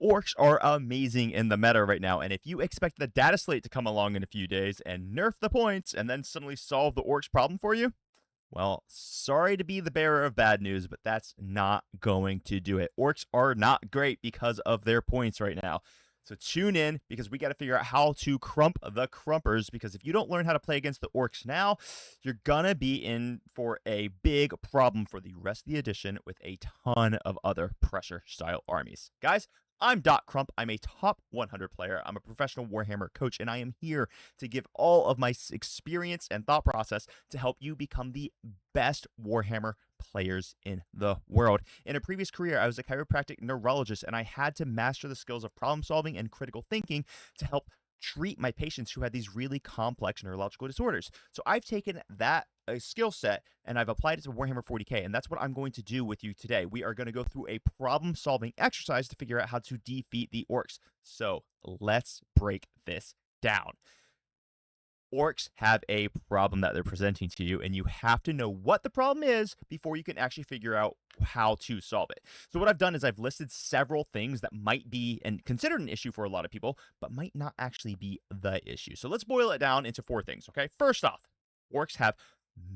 Orcs are amazing in the meta right now, and if you expect the data slate to come along in a few days and nerf the points and then suddenly solve the Orcs problem for you, well, sorry to be the bearer of bad news, but that's not going to do it. Orcs are not great because of their points right now. So tune in because we got to figure out how to crump the crumpers, because if you don't learn how to play against the Orcs now, you're going to be in for a big problem for the rest of the edition with a ton of other pressure style armies. Guys, I'm Doc Crump. I'm a top 100 player. I'm a professional Warhammer coach, and I am here to give all of my experience and thought process to help you become the best Warhammer players in the world. In a previous career, I was a chiropractic neurologist, and I had to master the skills of problem solving and critical thinking to help treat my patients who had these really complex neurological disorders. So I've taken that skill set and I've applied it to Warhammer 40K, and that's what I'm going to do with you today. We are going to go through a problem-solving exercise to figure out how to defeat the Orcs. So let's break this down. Orcs have a problem that they're presenting to you, and you have to know what the problem is before you can actually figure out how to solve it. So what I've done is I've listed several things that might be and considered an issue for a lot of people, but might not actually be the issue. So let's boil it down into 4 things, okay? First off, Orcs have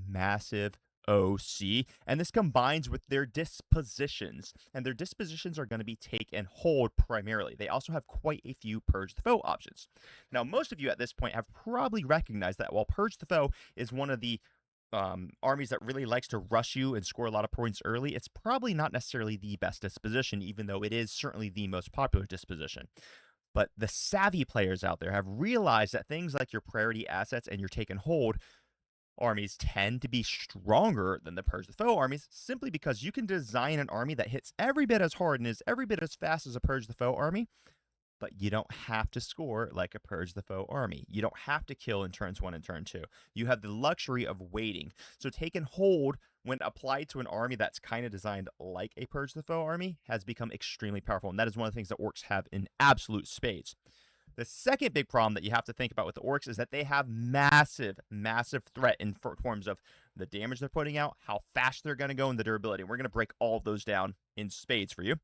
massive OC, and this combines with their dispositions, and their dispositions are going to be take and hold primarily. They also have quite a few purge the foe options. Now, most of you at this point have probably recognized that while purge the foe is one of the armies that really likes to rush you and score a lot of points early, it's probably not necessarily the best disposition, even though it is certainly the most popular disposition. But the savvy players out there have realized that things like your priority assets and your take and hold armies tend to be stronger than the Purge the Foe armies, simply because you can design an army that hits every bit as hard and is every bit as fast as a Purge the Foe army, but you don't have to score like a Purge the Foe army. You don't have to kill in turns 1 and turn 2. You have the luxury of waiting. So take and hold, when applied to an army that's kind of designed like a Purge the Foe army, has become extremely powerful, and that is one of the things that Orcs have in absolute spades. The second big problem that you have to think about with the Orcs is that they have massive threat in terms of the damage they're putting out, how fast they're going to go, and the durability. And we're going to break all of those down in spades for you.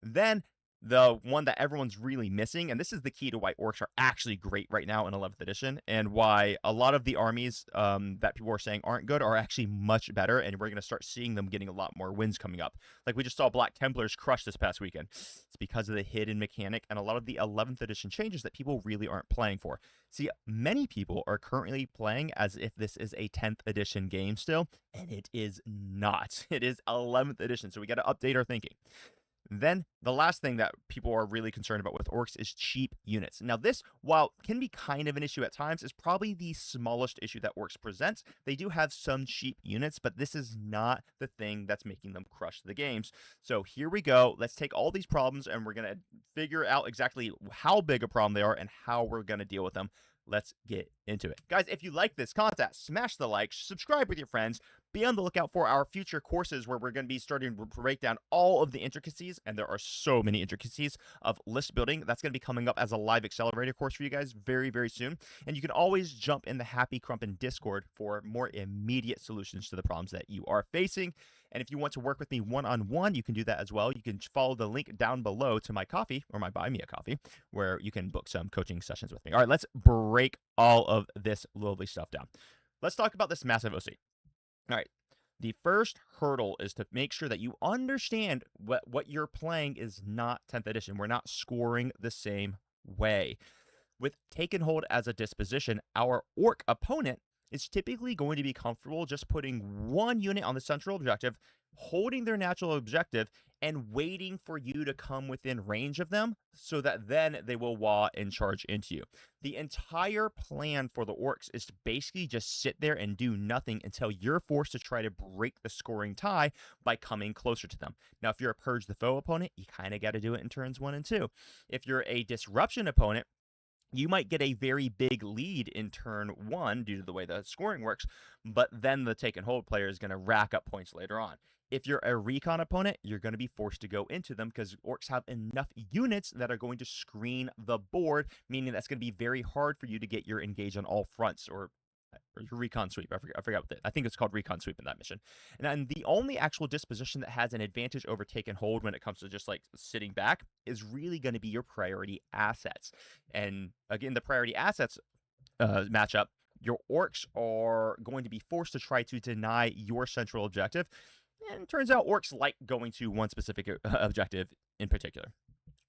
Then the one that everyone's really missing, and this is the key to why Orcs are actually great right now in 11th edition, and why a lot of the armies that people are saying aren't good are actually much better, and we're going to start seeing them getting a lot more wins coming up. Like we just saw Black Templars crush this past weekend. It's because of the hidden mechanic and a lot of the 11th edition changes that people really aren't playing for. See, many people are currently playing as if this is a 10th edition game still, and it is not. It is 11th edition, so we got to update our thinking. Then the last thing that people are really concerned about with Orcs is cheap units. Now this, while can be kind of an issue at times, is probably the smallest issue that Orcs presents. They do have some cheap units, but this is not the thing that's making them crush the games. So here we go. Let's take all these problems and we're going to figure out exactly how big a problem they are and how we're going to deal with them. Let's get into it. Guys, if you like this content, smash the like, subscribe with your friends, be on the lookout for our future courses where we're going to be starting to break down all of the intricacies, and there are so many intricacies of list building. That's going to be coming up as a live accelerator course for you guys very, very soon. And you can always jump in the Happy Crumpin' Discord for more immediate solutions to the problems that you are facing. And if you want to work with me one-on-one, you can do that as well. You can follow the link down below to my coffee, or my Buy Me a Coffee, where you can book some coaching sessions with me. All right, let's break all of this lovely stuff down. Let's talk about this massive OC. All right, the first hurdle is to make sure that you understand what you're playing is not 10th edition. We're not scoring the same way. With take and hold as a disposition, our Orc opponent is typically going to be comfortable just putting one unit on the central objective, holding their natural objective, and waiting for you to come within range of them so that then they will Waaagh and charge into you. The entire plan for the Orcs is to basically just sit there and do nothing until you're forced to try to break the scoring tie by coming closer to them. Now, if you're a Purge the Foe opponent, you kind of got to do it in turns 1 and 2. If you're a Disruption opponent, you might get a very big lead in turn 1 due to the way the scoring works, but then the take and hold player is going to rack up points later on. If you're a recon opponent, you're going to be forced to go into them because Orcs have enough units that are going to screen the board, meaning that's going to be very hard for you to get your engage on all fronts, or recon sweep. I forgot what I think it's called recon sweep in that mission. And then the only actual disposition that has an advantage over take and hold when it comes to just like sitting back is really going to be your priority assets. And again, the priority assets matchup, your orcs are going to be forced to try to deny your central objective. And it turns out orcs like going to one specific objective in particular.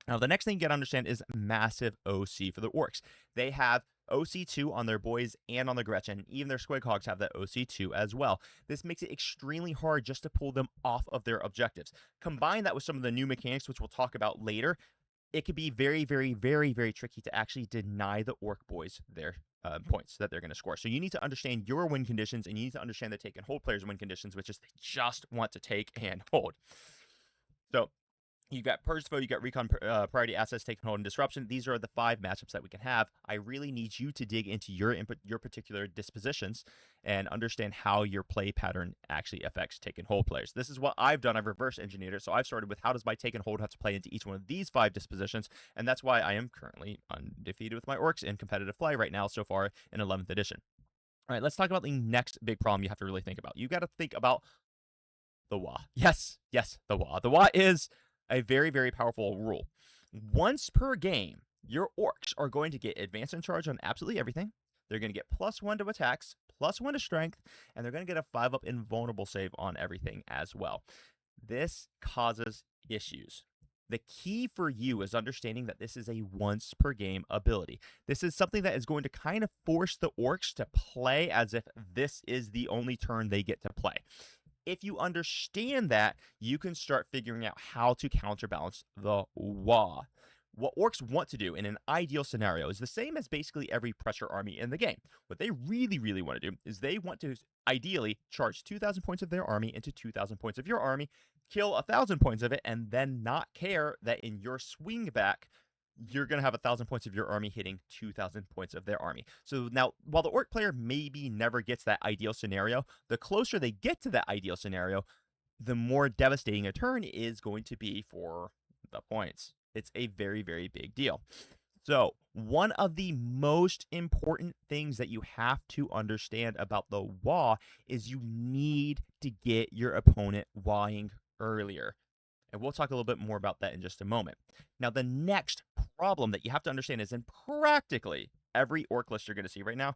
Now, the next thing you got to understand is massive OC for the orcs. They have OC2 on their boys and on the Gretchen. Even their squig hogs have that OC2 as well. This makes it extremely hard just to pull them off of their objectives. Combine that with some of the new mechanics, which we'll talk about later, it could be very, very, very, very tricky to actually deny the orc boys their points that they're going to score. So you need to understand your win conditions, and you need to understand the take and hold players' win conditions, which is they just want to take and hold. So you got Purge-Foe, you got Recon Priority Assets, Take and Hold, and Disruption. These are the 5 matchups that we can have. I really need you to dig into your particular dispositions and understand how your play pattern actually affects Take and Hold players. This is what I've done. I've reverse engineered it. So I've started with how does my Take and Hold have to play into each one of these 5 dispositions, and that's why I am currently undefeated with my Orks in competitive play right now so far in 11th edition. All right, let's talk about the next big problem you have to really think about. You got to think about the Waaagh. Yes, the Waaagh. The Waaagh is a very, very powerful rule. Once per game, your orcs are going to get advance and charge on absolutely everything. They're going to get +1 to attacks, +1 to strength, and they're going to get a 5-up invulnerable save on everything as well. This causes issues. The key for you is understanding that this is a once per game ability. This is something that is going to kind of force the orcs to play as if this is the only turn they get to play. If you understand that, you can start figuring out how to counterbalance the Waaagh. What orcs want to do in an ideal scenario is the same as basically every pressure army in the game. What they really, really want to do is they want to ideally charge 2,000 points of their army into 2,000 points of your army, kill 1,000 points of it, and then not care that in your swing back, you're going to have 1,000 points of your army hitting 2,000 points of their army. So now, while the orc player maybe never gets that ideal scenario, the closer they get to that ideal scenario, the more devastating a turn is going to be for the points. It's a very, very big deal. So one of the most important things that you have to understand about the Waaagh is you need to get your opponent waahing earlier. And we'll talk a little bit more about that in just a moment. Now, the next problem that you have to understand is in practically every orc list you're going to see right now,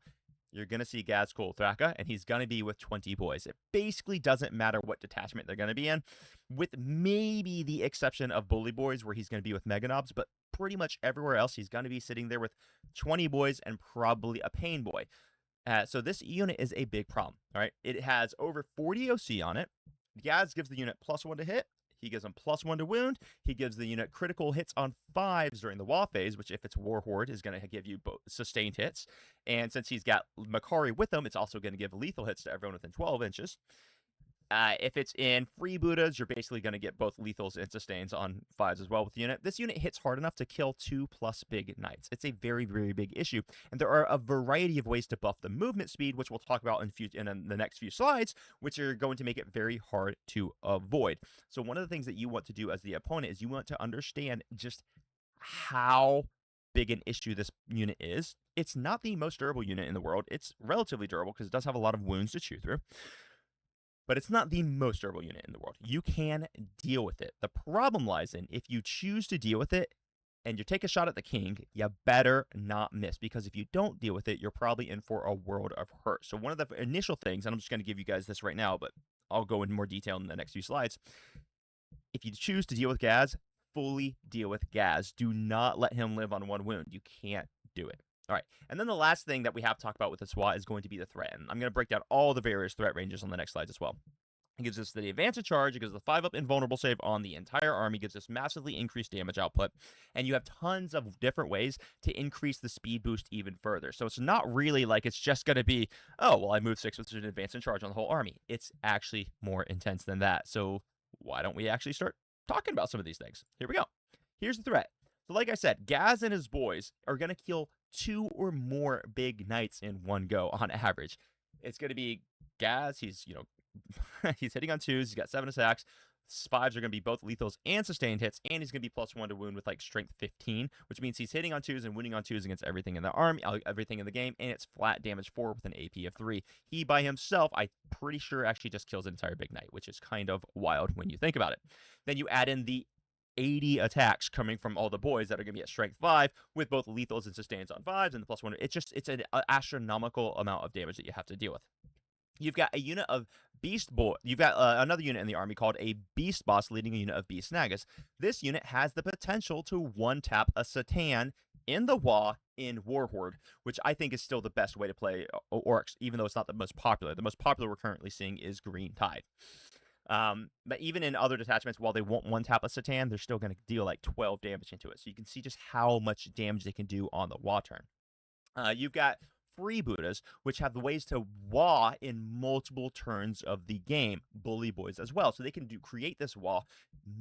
you're going to see Gaz Thraka, and he's going to be with 20 boys. It basically doesn't matter what detachment they're going to be in, with maybe the exception of Bully Boys, where he's going to be with Meganobs, but pretty much everywhere else, he's going to be sitting there with 20 boys and probably a Pain Boy. So this unit is a big problem, all right? It has over 40 OC on it. Gaz gives the unit +1 to hit. He gives them +1 to wound. He gives the unit critical hits on 5s during the Waaagh phase, which if it's War Horde is going to give you both sustained hits. And since he's got Makari with him, it's also going to give lethal hits to everyone within 12 inches. If it's in Freebooters, you're basically going to get both lethals and sustains on 5s as well with the unit. This unit hits hard enough to kill 2+ big knights. It's a very, very big issue. And there are a variety of ways to buff the movement speed, which we'll talk about in the next few slides, which are going to make it very hard to avoid. So one of the things that you want to do as the opponent is you want to understand just how big an issue this unit is. It's not the most durable unit in the world. It's relatively durable because it does have a lot of wounds to chew through. But it's not the most durable unit in the world. You can deal with it. The problem lies in if you choose to deal with it and you take a shot at the king, you better not miss, because if you don't deal with it, you're probably in for a world of hurt. So one of the initial things, and I'm just going to give you guys this right now, but I'll go into more detail in the next few slides. If you choose to deal with Gaz, fully deal with Gaz. Do not let him live on 1 wound. You can't do it. All right, and then the last thing that we have to talk about with this Waaagh is going to be the threat. And I'm going to break down all the various threat ranges on the next slides as well. It gives us the advance of charge, it gives us the 5-up invulnerable save on the entire army, gives us massively increased damage output, and you have tons of different ways to increase the speed boost even further. So it's not really like it's just going to be, oh, well, I moved 6 with an advance and charge on the whole army. It's actually more intense than that. So why don't we actually start talking about some of these things? Here we go. Here's the threat. So like I said, Gaz and his boys are going to kill 2 or more big knights in one go on average. It's going to be Gaz, he's, he's hitting on 2s, he's got 7 attacks, 5s are going to be both lethals and sustained hits, and he's going to be +1 to wound with like strength 15, which means he's hitting on 2s and wounding on 2s against everything in the army, everything in the game, and it's flat damage 4 with an AP of 3. He by himself, I'm pretty sure, actually just kills an entire big knight, which is kind of wild when you think about it. Then you add in the 80 attacks coming from all the boys that are going to be at strength 5 with both lethals and sustains on 5s and the +1. It's an astronomical amount of damage that you have to deal with. You've got a unit of Beast Boy. You've got another unit in the army called a Beast Boss leading a unit of Beast Nagas. This unit has the potential to one-tap a Satan in the Waaagh in Warhorde, which I think is still the best way to play Orks, even though it's not the most popular. The most popular we're currently seeing is Green Tide. But even in other detachments, while they won't one-tap a Satan, they're still going to deal like 12 damage into it. So you can see just how much damage they can do on the Waaagh turn. You've got freebooters, which have the ways to Waaagh in multiple turns of the game. Bully boys as well. So they can create this Waaagh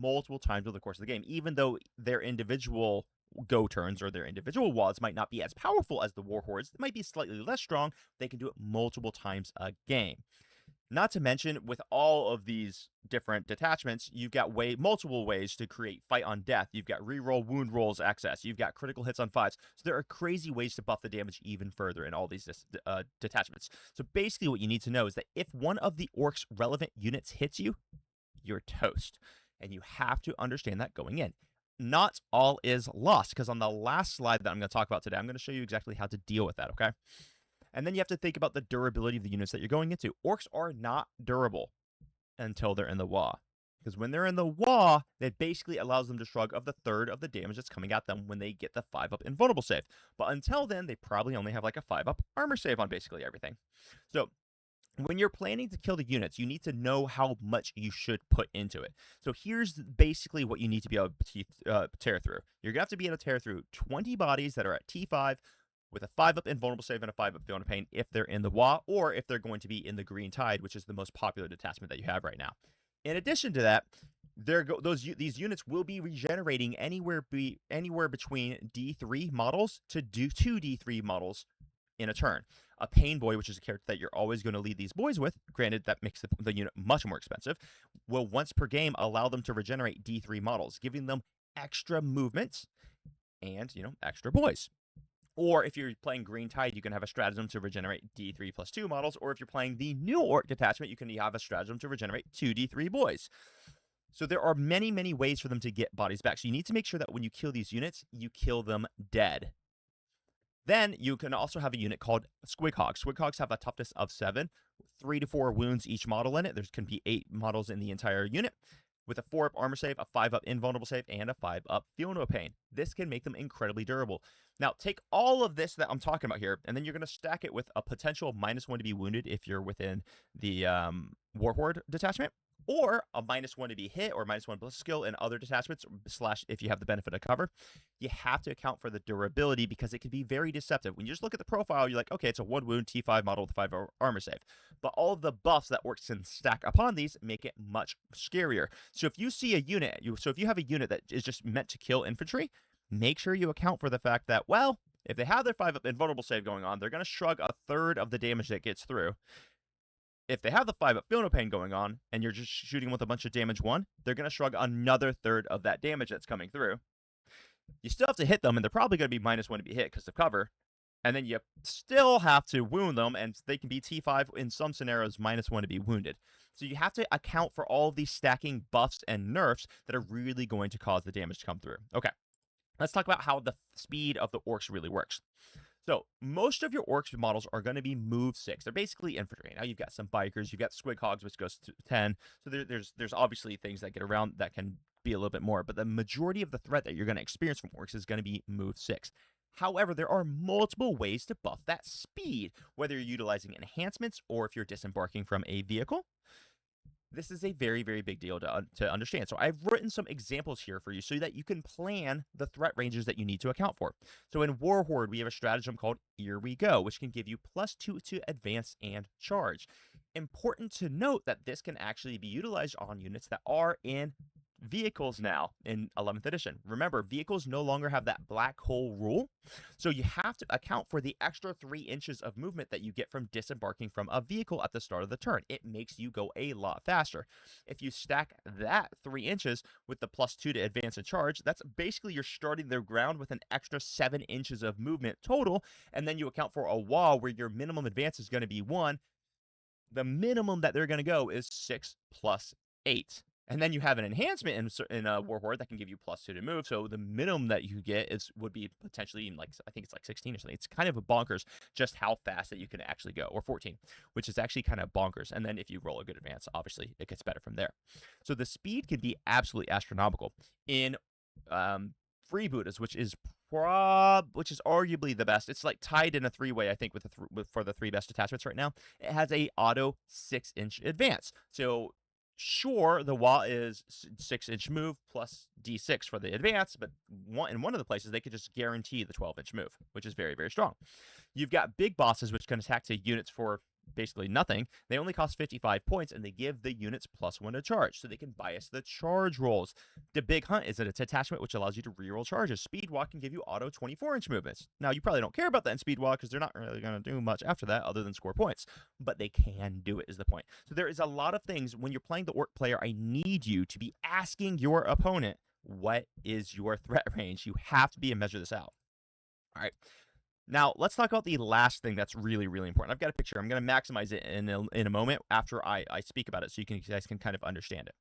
multiple times over the course of the game, even though their individual go turns or their individual Waahs might not be as powerful as the Warhordes. They might be slightly less strong. They can do it multiple times a game. Not to mention, with all of these different detachments, you've got multiple ways to create fight on death. You've got reroll wound rolls access. You've got critical hits on 5s. So there are crazy ways to buff the damage even further in all these detachments. So basically what you need to know is that if one of the Orcs relevant units hits you, you're toast. And you have to understand that going in. Not all is lost, because on the last slide that I'm going to talk about today, I'm going to show you exactly how to deal with that, okay? And then you have to think about the durability of the units that you're going into. Orcs are not durable until they're in the Waaagh. Because when they're in the Waaagh, that basically allows them to shrug of the third of the damage that's coming at them when they get the 5-up invulnerable save. But until then, they probably only have like a 5-up armor save on basically everything. So when you're planning to kill the units, you need to know how much you should put into it. So here's basically what you need to be able to tear through. You're going to have to be able to tear through 20 bodies that are at T5, with a 5-up invulnerable save and a 5-up Feeling of Pain if they're in the Waaagh, or if they're going to be in the Green Tide, which is the most popular detachment that you have right now. In addition to that, these units will be regenerating anywhere between D3 models to 2 D3 models in a turn. A Pain Boy, which is a character that you're always going to lead these boys with, granted that makes the unit much more expensive, will once per game allow them to regenerate D3 models, giving them extra movement and, extra boys. Or if you're playing Green Tide, you can have a stratagem to regenerate D3 plus 2 models. Or if you're playing the new Orc detachment, you can have a stratagem to regenerate 2 D3 boys. So there are many, many ways for them to get bodies back. So you need to make sure that when you kill these units, you kill them dead. Then you can also have a unit called Squighogs. Squighogs have a toughness of 7, 3 to 4 wounds each model in it. There can be 8 models in the entire unit, with a 4-up armor save, a 5-up invulnerable save, and a 5-up Feel No Pain. This can make them incredibly durable. Now, take all of this that I'm talking about here, and then you're going to stack it with a potential -1 to be wounded if you're within the Warhorde detachment, or a -1 to be hit, or -1 plus skill in other detachments, / if you have the benefit of cover. You have to account for the durability, because it can be very deceptive. When you just look at the profile, you're like, okay, it's a 1 wound T5 model with a 5 armor save. But all of the buffs that Orcs can stack upon these make it much scarier. So if you see a unit, if you have a unit that is just meant to kill infantry, make sure you account for the fact that, well, if they have their 5-up invulnerable save going on, they're going to shrug a third of the damage that gets through. If they have the 5-up Feel No Pain going on, and you're just shooting with a bunch of damage 1, they're going to shrug another third of that damage that's coming through. You still have to hit them, and they're probably going to be -1 to be hit because of cover. And then you still have to wound them, and they can be T5 in some scenarios, -1 to be wounded. So you have to account for all of these stacking buffs and nerfs that are really going to cause the damage to come through. Okay, let's talk about how the speed of the Orcs really works. So most of your Orcs models are going to be move 6. They're basically infantry. Now you've got some bikers, you've got Squighogs, which goes to 10. So there's obviously things that get around that can be a little bit more, but the majority of the threat that you're going to experience from Orcs is going to be move 6. However, there are multiple ways to buff that speed, whether you're utilizing enhancements or if you're disembarking from a vehicle. This is a very, very big deal to understand. So I've written some examples here for you so that you can plan the threat ranges that you need to account for. So in Warhorde, we have a stratagem called Here We Go, which can give you +2 to advance and charge. Important to note that this can actually be utilized on units that are in vehicles now in 11th edition. Remember, vehicles no longer have that black hole rule, so you have to account for the extra 3 inches of movement that you get from disembarking from a vehicle at the start of the turn. It makes you go a lot faster. If you stack that 3 inches with the +2 to advance and charge, that's basically you're starting the ground with an extra 7 inches of movement total, and then you account for a wall where your minimum advance is going to be 1. The minimum that they're going to go is 6 plus 8. And then you have an enhancement in Warhorde that can give you +2 to move. So the minimum that you get would be potentially like, I think it's like 16 or something. It's kind of a bonkers just how fast that you can actually go, or 14, which is actually kind of bonkers. And then if you roll a good advance, obviously it gets better from there. So the speed can be absolutely astronomical in freebooters, which is arguably the best. It's like tied in a 3-way, I think, for the 3 best attachments right now. It has a auto 6-inch advance. So sure, the Waaagh is 6-inch move plus D6 for the advance, but in one of the places they could just guarantee the 12-inch move, which is very, very strong. You've got big bosses, which can attack to units for basically nothing. They only cost 55 points, and they give the units +1 to charge, so they can bias the charge rolls. The Big Hunt is an attachment which allows you to reroll charges. Speed Walk can give you auto 24-inch movements. Now, you probably don't care about that in Speed Walk because they're not really going to do much after that other than score points, but they can do it is the point. So there is a lot of things when you're playing the Orc player. I need you to be asking your opponent, what is your threat range? You have to be and measure this out. All right. Now, let's talk about the last thing that's really, really important. I've got a picture. I'm going to maximize it in a moment after I speak about it so you guys can kind of understand it.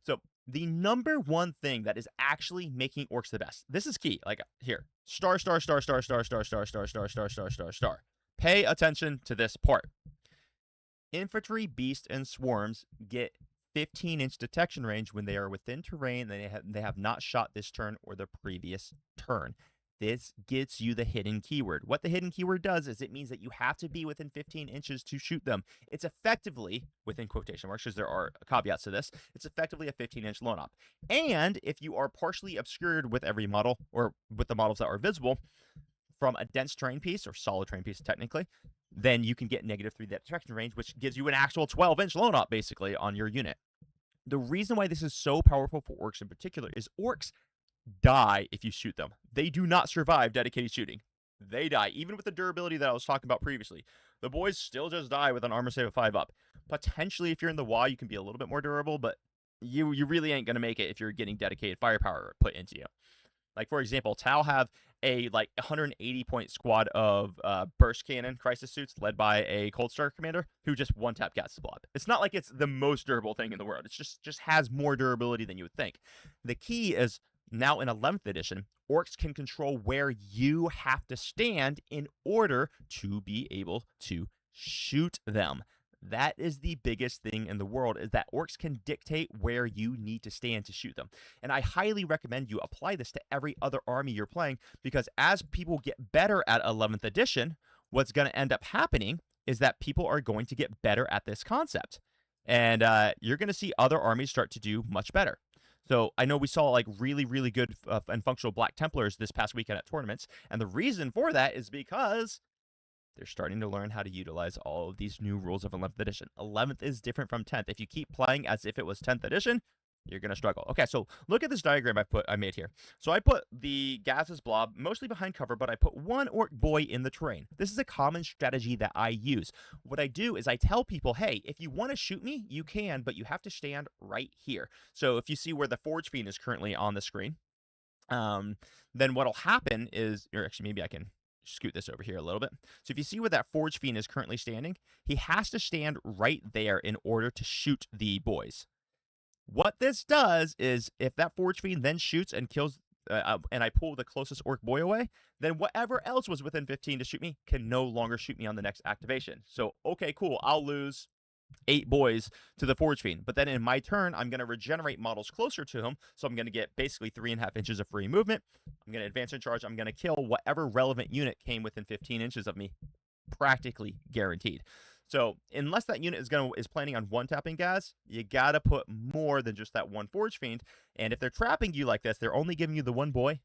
So the number one thing that is actually making Orks the best, this is key. Like here, star, star, star, star, star, star, star, star, star, star, star, star, star. Pay attention to this part. Infantry, beasts, and swarms get 15-inch detection range when they are within terrain and they have not shot this turn or the previous turn. This gets you the hidden keyword. What the hidden keyword does is it means that you have to be within 15 inches to shoot them. It's effectively, within quotation marks, because there are caveats to this, it's effectively a 15-inch lone op. And if you are partially obscured with every model, or with the models that are visible, from a dense terrain piece, or solid terrain piece technically, then you can get -3 detection range, which gives you an actual 12-inch lone op, basically, on your unit. The reason why this is so powerful for Orks in particular is Orks die if you shoot them. They do not survive dedicated shooting. They die, even with the durability that I was talking about previously. The boys still just die with an armor save of 5 up. Potentially, if you're in the Waaagh, you can be a little bit more durable, but you really ain't going to make it if you're getting dedicated firepower put into you. Like, for example, Tau have a 180-point squad of burst cannon crisis suits led by a Cold Star commander who just one-tap gas the blob. It's not like it's the most durable thing in the world. It's just has more durability than you would think. The key is, now in 11th edition, Orks can control where you have to stand in order to be able to shoot them. That is the biggest thing in the world, is that Orks can dictate where you need to stand to shoot them. And I highly recommend you apply this to every other army you're playing, because as people get better at 11th edition, what's going to end up happening is that people are going to get better at this concept. And you're going to see other armies start to do much better. So I know we saw like really, really good and functional Black Templars this past weekend at tournaments. And the reason for that is because they're starting to learn how to utilize all of these new rules of 11th edition. 11th is different from 10th. If you keep playing as if it was 10th edition, you're going to struggle. Okay, so look at this diagram I made here. So I put the Gaz's blob mostly behind cover, but I put one Orc boy in the terrain. This is a common strategy that I use. What I do is I tell people, hey, if you want to shoot me, you can, but you have to stand right here. So if you see where the Forge Fiend is currently on the screen, then what'll happen is, or actually maybe I can scoot this over here a little bit. So if you see where that Forge Fiend is currently standing, he has to stand right there in order to shoot the boys. What this does is, if that Forge Fiend then shoots and kills, and I pull the closest Orc boy away, then whatever else was within 15 to shoot me can no longer shoot me on the next activation. So, okay, cool, I'll lose 8 boys to the Forge Fiend. But then in my turn, I'm going to regenerate models closer to him, so I'm going to get basically 3.5 inches of free movement. I'm going to advance in charge. I'm going to kill whatever relevant unit came within 15 inches of me, practically guaranteed. So unless that unit is planning on one-tapping Gaz, you gotta put more than just that one Forge Fiend. And if they're trapping you like this, they're only giving you the one boy,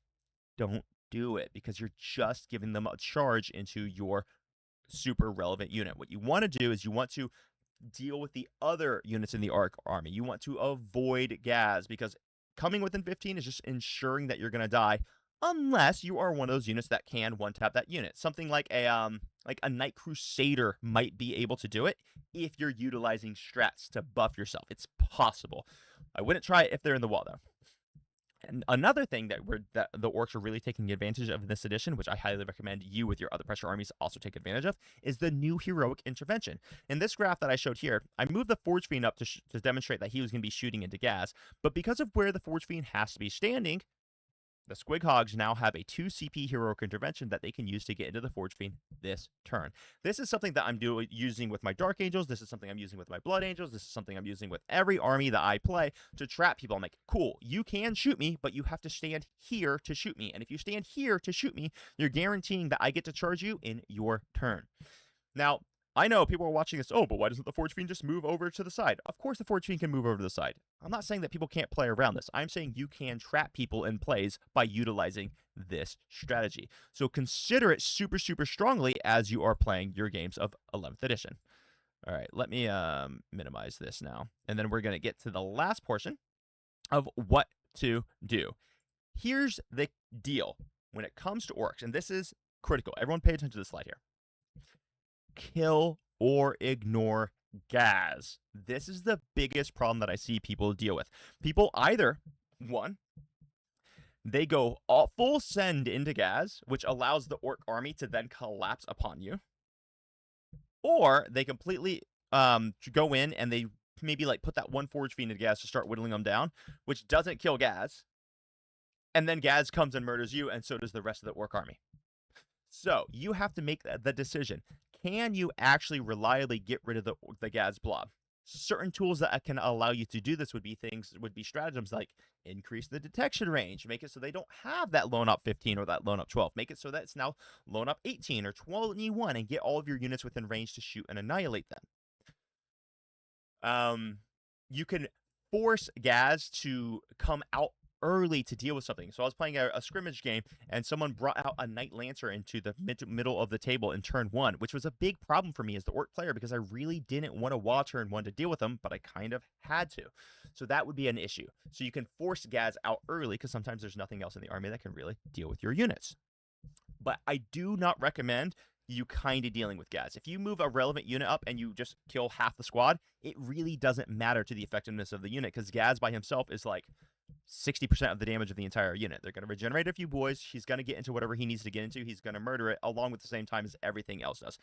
don't do it, because you're just giving them a charge into your super relevant unit. What you want to do is you want to deal with the other units in the Ark army. You want to avoid Gaz, because coming within 15 is just ensuring that you're going to die, unless you are one of those units that can one-tap that unit. Something like a Knight Crusader might be able to do it if you're utilizing strats to buff yourself. It's possible. I wouldn't try it if they're in the wall, though. And another thing that the Orks are really taking advantage of in this edition, which I highly recommend you with your other pressure armies also take advantage of, is the new heroic intervention. In this graph that I showed here, I moved the Forge Fiend up to demonstrate that he was going to be shooting into gas, but because of where the Forge Fiend has to be standing, the Squig Hogs now have a 2 CP heroic intervention that they can use to get into the Forge Fiend this turn. This is something that I'm using with my Dark Angels. This is something I'm using with my Blood Angels. This is something I'm using with every army that I play to trap people. I'm like, cool, you can shoot me, but you have to stand here to shoot me. And if you stand here to shoot me, you're guaranteeing that I get to charge you in your turn. Now, I know people are watching this, oh, but why doesn't the Forge Fiend just move over to the side? Of course the Forge Fiend can move over to the side. I'm not saying that people can't play around this. I'm saying you can trap people in plays by utilizing this strategy. So consider it super, super strongly as you are playing your games of 11th edition. All right, let me minimize this now. And then we're going to get to the last portion of what to do. Here's the deal when it comes to Orks, and this is critical. Everyone pay attention to this slide here. Kill or ignore Gaz. This is the biggest problem that I see people deal with. People either, one, they go full send into Gaz, which allows the Ork army to then collapse upon you, or they completely go in and they maybe like put that one Forge Fiend into Gaz to start whittling them down, which doesn't kill Gaz, and then Gaz comes and murders you, and so does the rest of the Ork army. So you have to make the decision. Can you actually reliably get rid of the Gaz blob? Certain tools that can allow you to do this would be stratagems like increase the detection range, make it so they don't have that lone up 15 or that lone up 12, make it so that it's now lone up 18 or 21, and get all of your units within range to shoot and annihilate them. You can force Gaz to come out early to deal with something. So I was playing a scrimmage game, and someone brought out a Knight Lancer into the middle of the table in turn 1, which was a big problem for me as the Ork player because I really didn't want to Waaagh turn 1 to deal with them, but I kind of had to. So that would be an issue. So you can force Gaz out early because sometimes there's nothing else in the army that can really deal with your units. But I do not recommend you kind of dealing with Gaz. If you move a relevant unit up and you just kill half the squad, it really doesn't matter to the effectiveness of the unit because Gaz by himself is like 60% of the damage of the entire unit. They're going to regenerate a few boys. He's going to get into whatever he needs to get into. He's going to murder it along with the same time as everything else does.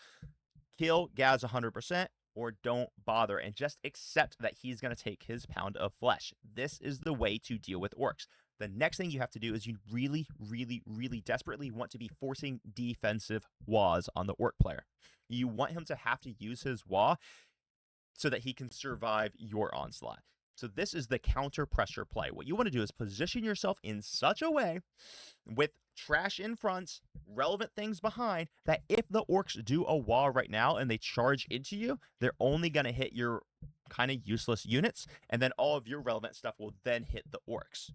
Kill Gaz 100% or don't bother and just accept that he's going to take his pound of flesh. This is the way to deal with Orks. The next thing you have to do is you really, really, really desperately want to be forcing defensive Waaghs on the Ork player. You want him to have to use his Waaagh so that he can survive your onslaught. So this is the counter pressure play. What you want to do is position yourself in such a way with trash in front, relevant things behind, that if the Orks do a Waaagh right now and they charge into you, they're only going to hit your kind of useless units, and then all of your relevant stuff will then hit the Orks.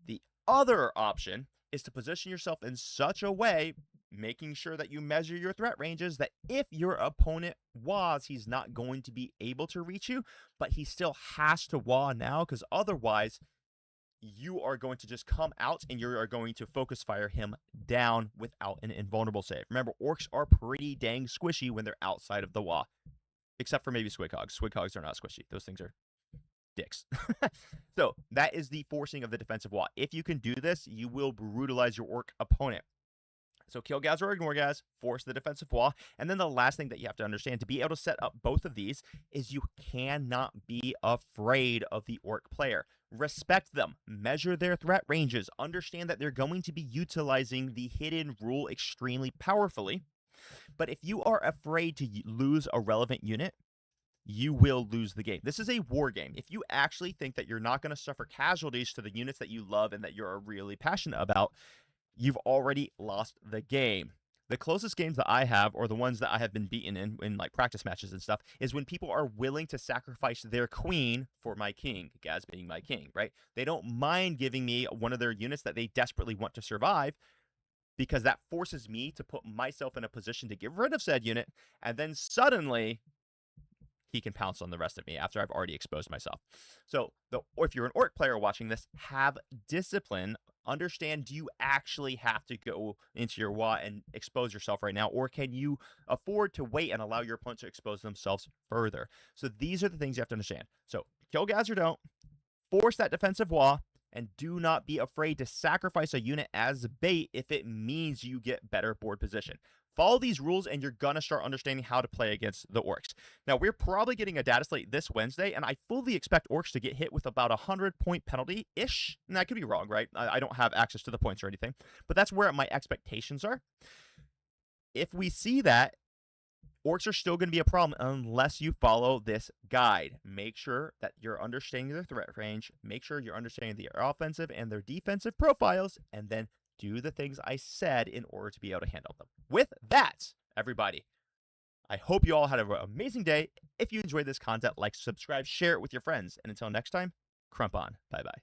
The other option is to position yourself in such a way, making sure that you measure your threat ranges, that if your opponent Waaghs, he's not going to be able to reach you, but he still has to Waaagh now, because otherwise you are going to just come out and you are going to focus fire him down without an invulnerable save. Remember, Orks are pretty dang squishy when they're outside of the Waaagh, except for maybe Squig Hogs. Squig Hogs are not squishy. Those things are dicks. So that is the forcing of the defensive Waaagh. If you can do this, you will brutalize your Ork opponent. So kill Gaz or ignore Gaz, force the defensive Waaagh, and then the last thing that you have to understand to be able to set up both of these is you cannot be afraid of the Ork player. Respect them, measure their threat ranges, understand that they're going to be utilizing the hidden rule extremely powerfully. But if you are afraid to lose a relevant unit, you will lose the game. This is a war game. If you actually think that you're not going to suffer casualties to the units that you love and that you're really passionate about, you've already lost the game. The closest games that I have, or the ones that I have been beaten in like practice matches and stuff, is when people are willing to sacrifice their queen for my king, Gaz being my king, right? They don't mind giving me one of their units that they desperately want to survive, because that forces me to put myself in a position to get rid of said unit, and then suddenly he can pounce on the rest of me after I've already exposed myself. So if you're an Orc player watching this, have discipline. Understand, do you actually have to go into your Waaagh and expose yourself right now, or can you afford to wait and allow your opponent to expose themselves further? So these are the things you have to understand. So kill Gaz or don't, force that defensive Waaagh, and do not be afraid to sacrifice a unit as bait if it means you get better board position. Follow these rules and you're going to start understanding how to play against the Orcs. Now, we're probably getting a data slate this Wednesday, and I fully expect Orcs to get hit with about a 100-point penalty-ish. And I could be wrong, right? I don't have access to the points or anything, but that's where my expectations are. If we see that, Orcs are still going to be a problem unless you follow this guide. Make sure that you're understanding their threat range. Make sure you're understanding their offensive and their defensive profiles, and then do the things I said in order to be able to handle them. With that, everybody, I hope you all had an amazing day. If you enjoyed this content, like, subscribe, share it with your friends. And until next time, crump on. Bye-bye.